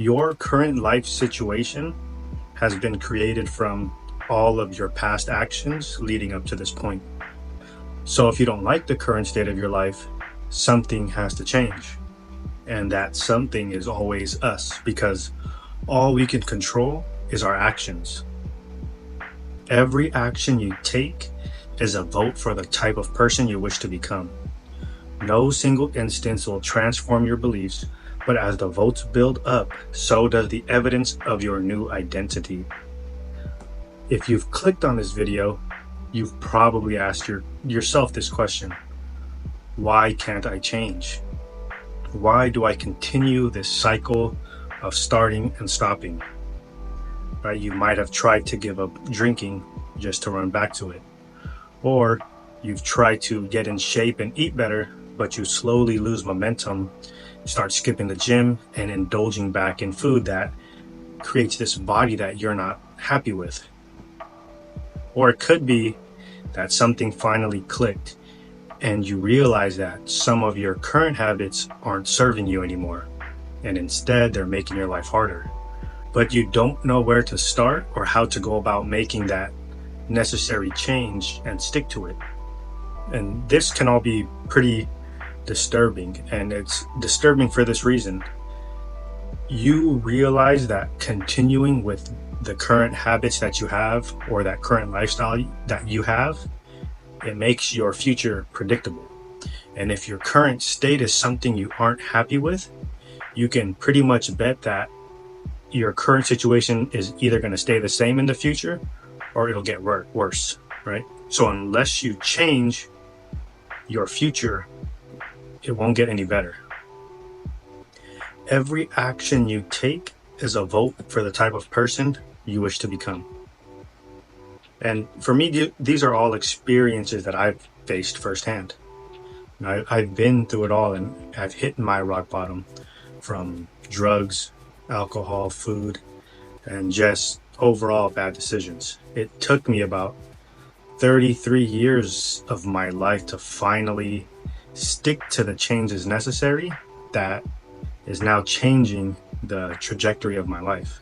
Your current life situation has been created from all of your past actions leading up to this point. So if you don't like the current state of your life, something has to change. And that something is always us, because all we can control is our actions. Every action you take is a vote for the type of person you wish to become. No single instance will transform your beliefs, but as the votes build up, so does the evidence of your new identity. If you've clicked on this video, you've probably asked yourself this question: why can't I change? Why do I continue this cycle of starting and stopping? Right? You might have tried to give up drinking just to run back to it. Or you've tried to get in shape and eat better, but you slowly lose momentum, start skipping the gym and indulging back in food that creates this body that you're not happy with. Or it could be that something finally clicked and you realize that some of your current habits aren't serving you anymore, and instead they're making your life harder. But you don't know where to start or how to go about making that necessary change and stick to it. And this can all be pretty disturbing, and it's disturbing for this reason. You realize that continuing with the current habits that you have, or that current lifestyle that you have, it makes your future predictable. And if your current state is something you aren't happy with, you can pretty much bet that your current situation is either going to stay the same in the future or it'll get worse, right? So unless you change your future, it won't get any better. Every action you take is a vote for the type of person you wish to become. And for me, these are all experiences that I've faced firsthand. I've been through it all, and I've hit my rock bottom from drugs, alcohol, food, and just overall bad decisions. It took me about 33 years of my life to finally stick to the changes necessary that is now changing the trajectory of my life.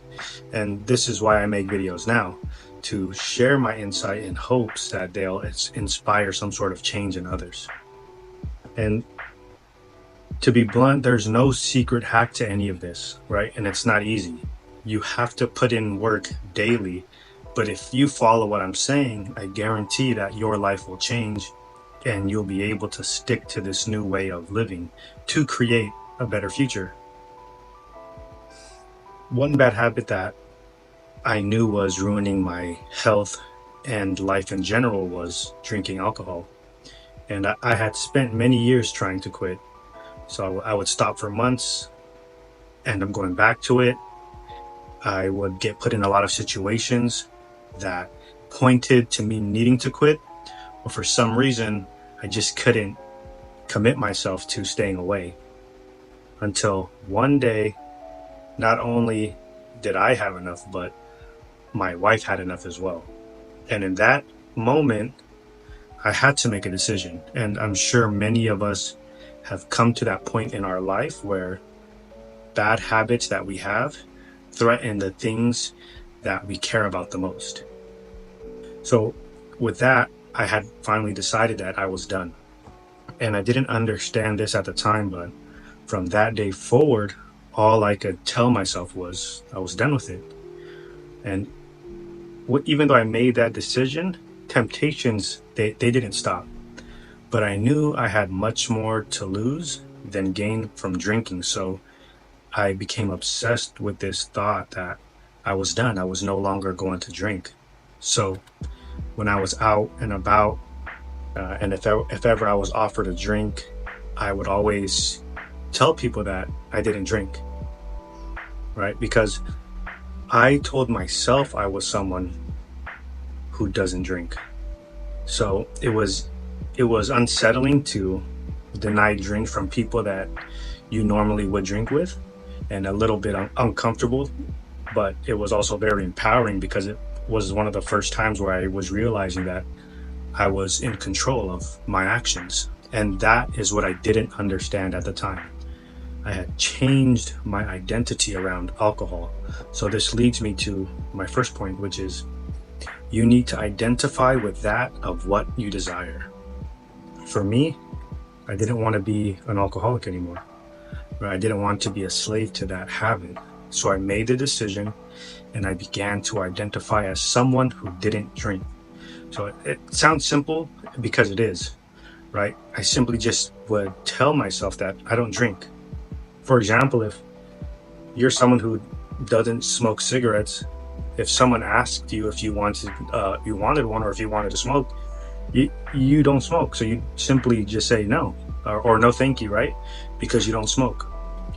And this is why I make videos now, to share my insight in hopes that they'll inspire some sort of change in others. And to be blunt, there's no secret hack to any of this, right? And it's not easy. You have to put in work daily. But if you follow what I'm saying, I guarantee that your life will change and you'll be able to stick to this new way of living to create a better future. One bad habit that I knew was ruining my health and life in general was drinking alcohol. And I had spent many years trying to quit. So I would stop for months, and I'm going back to it. I would get put in a lot of situations that pointed to me needing to quit, but for some reason, I just couldn't commit myself to staying away. Until one day, not only did I have enough, but my wife had enough as well. And in that moment, I had to make a decision. And I'm sure many of us have come to that point in our life where bad habits that we have threaten the things that we care about the most. So with that, I had finally decided that I was done. And I didn't understand this at the time, but from that day forward, all I could tell myself was I was done with it. And even though I made that decision, temptations, they didn't stop. But I knew I had much more to lose than gain from drinking. So I became obsessed with this thought that I was done. I was no longer going to drink. So when I was out and about, and if ever I was offered a drink, I would always tell people that I didn't drink, right? Because I told myself I was someone who doesn't drink. So it was unsettling to deny drink from people that you normally would drink with, and a little bit uncomfortable, but it was also very empowering because it was one of the first times where I was realizing that I was in control of my actions. And that is what I didn't understand at the time. I had changed my identity around alcohol. So this leads me to my first point, which is you need to identify with that of what you desire. For me, I didn't want to be an alcoholic anymore. Right? I didn't want to be a slave to that habit. So I made the decision and I began to identify as someone who didn't drink. So it sounds simple because it is, right? I simply just would tell myself that I don't drink. For example, if you're someone who doesn't smoke cigarettes, if someone asked you if you wanted one or if you wanted to smoke, you don't smoke. So you simply just say no or no thank you, right? Because you don't smoke.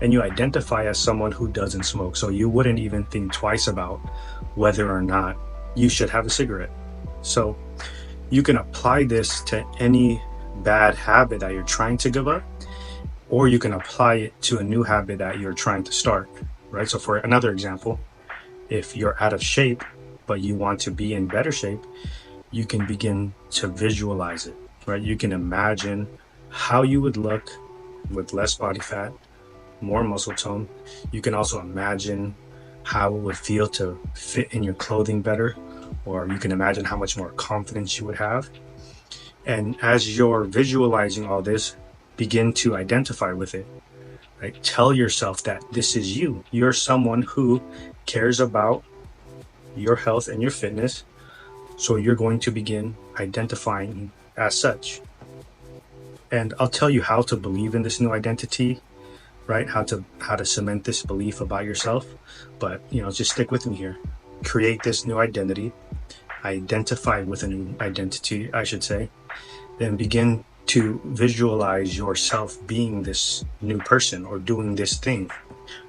And you identify as someone who doesn't smoke. So you wouldn't even think twice about whether or not you should have a cigarette. So you can apply this to any bad habit that you're trying to give up, or you can apply it to a new habit that you're trying to start, right? So for another example, if you're out of shape, but you want to be in better shape, you can begin to visualize it, right? You can imagine how you would look with less body fat, more muscle tone. You can also imagine how it would feel to fit in your clothing better, or you can imagine how much more confidence you would have. And as you're visualizing all this, begin to identify with it, right? Tell yourself that this is you. You're someone who cares about your health and your fitness. So you're going to begin identifying as such. And I'll tell you how to believe in this new identity, right? How to cement this belief about yourself. But just stick with me here. Create this new identity. Identify with a new identity, I should say. Then begin to visualize yourself being this new person or doing this thing,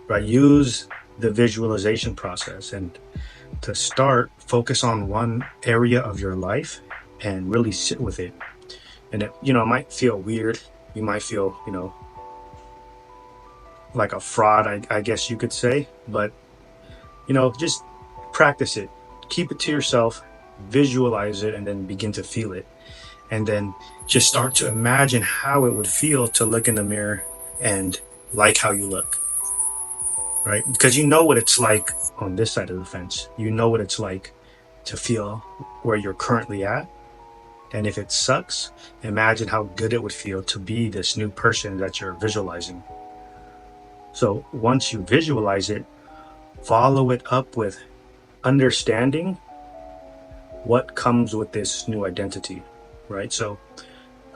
right? Use the visualization process, and to start, focus on one area of your life and really sit with it. And it might feel weird. You might feel like a fraud, I guess you could say, but just practice it. Keep it to yourself, visualize it, and then begin to feel it. And then just start to imagine how it would feel to look in the mirror and like how you look, right? Because you know what it's like on this side of the fence. You know what it's like to feel where you're currently at. And if it sucks, imagine how good it would feel to be this new person that you're visualizing. So once you visualize it, follow it up with understanding what comes with this new identity, right? So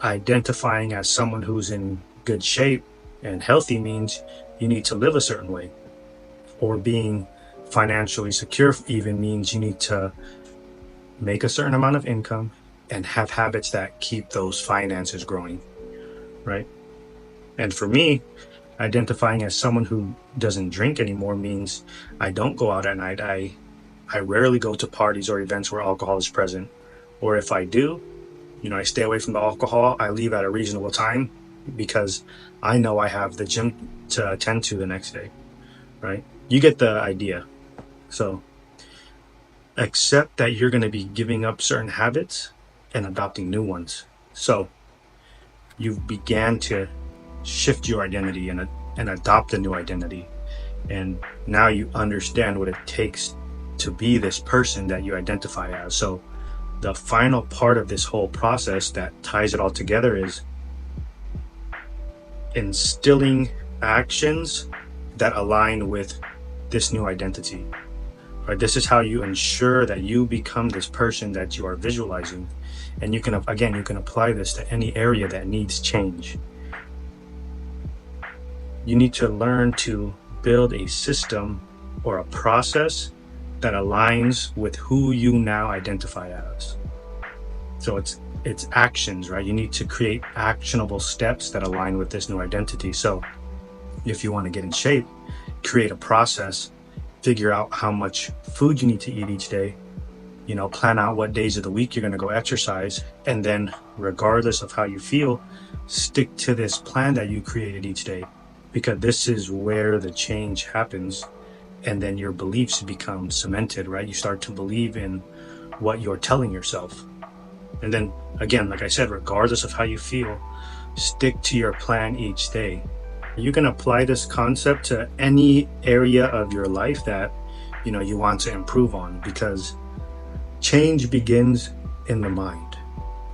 identifying as someone who's in good shape and healthy means you need to live a certain way. Or being financially secure even means you need to make a certain amount of income and have habits that keep those finances growing, right? And for me, identifying as someone who doesn't drink anymore means I don't go out at night. I rarely go to parties or events where alcohol is present. Or if I do, I stay away from the alcohol. I leave at a reasonable time because I know I have the gym to attend to the next day, right? You get the idea. So accept that you're going to be giving up certain habits and adopting new ones. So you began to shift your identity and adopt a new identity. And now you understand what it takes to be this person that you identify as. So the final part of this whole process that ties it all together is instilling actions that align with this new identity. Right? This is how you ensure that you become this person that you are visualizing. And you can apply this to any area that needs change. You need to learn to build a system or a process that aligns with who you now identify as. So it's actions, right? You need to create actionable steps that align with this new identity. So if you want to get in shape, create a process, figure out how much food you need to eat each day, plan out what days of the week you're going to go exercise, and then regardless of how you feel, stick to this plan that you created each day, because this is where the change happens. And then your beliefs become cemented, right? You start to believe in what you're telling yourself. And then again, like I said, regardless of how you feel, stick to your plan each day. You can apply this concept to any area of your life that you want to improve on, because change begins in the mind,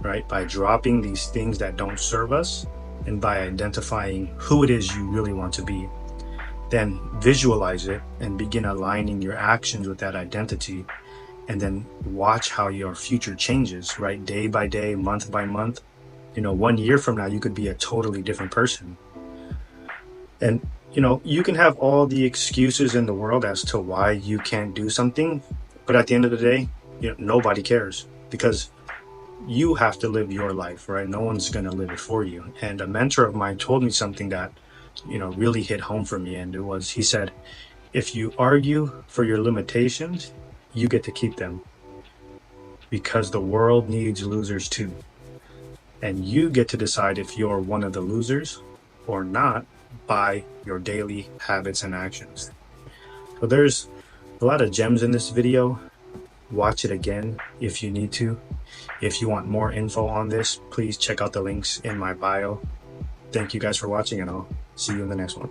right? By dropping these things that don't serve us and by identifying who it is you really want to be. Then visualize it and begin aligning your actions with that identity, and then watch how your future changes, right? Day by day, month by month. 1 year from now, you could be a totally different person. And you can have all the excuses in the world as to why you can't do something, but at the end of the day, nobody cares, because you have to live your life, right? No one's going to live it for you. And a mentor of mine told me something that really hit home for me, and he said, if you argue for your limitations, you get to keep them, because the world needs losers too. And you get to decide if you're one of the losers or not by your daily habits and actions. So there's a lot of gems in this video. Watch it again if you need to. If you want more info on this, please check out the links in my bio. Thank you guys for watching, and I'll see you in the next one.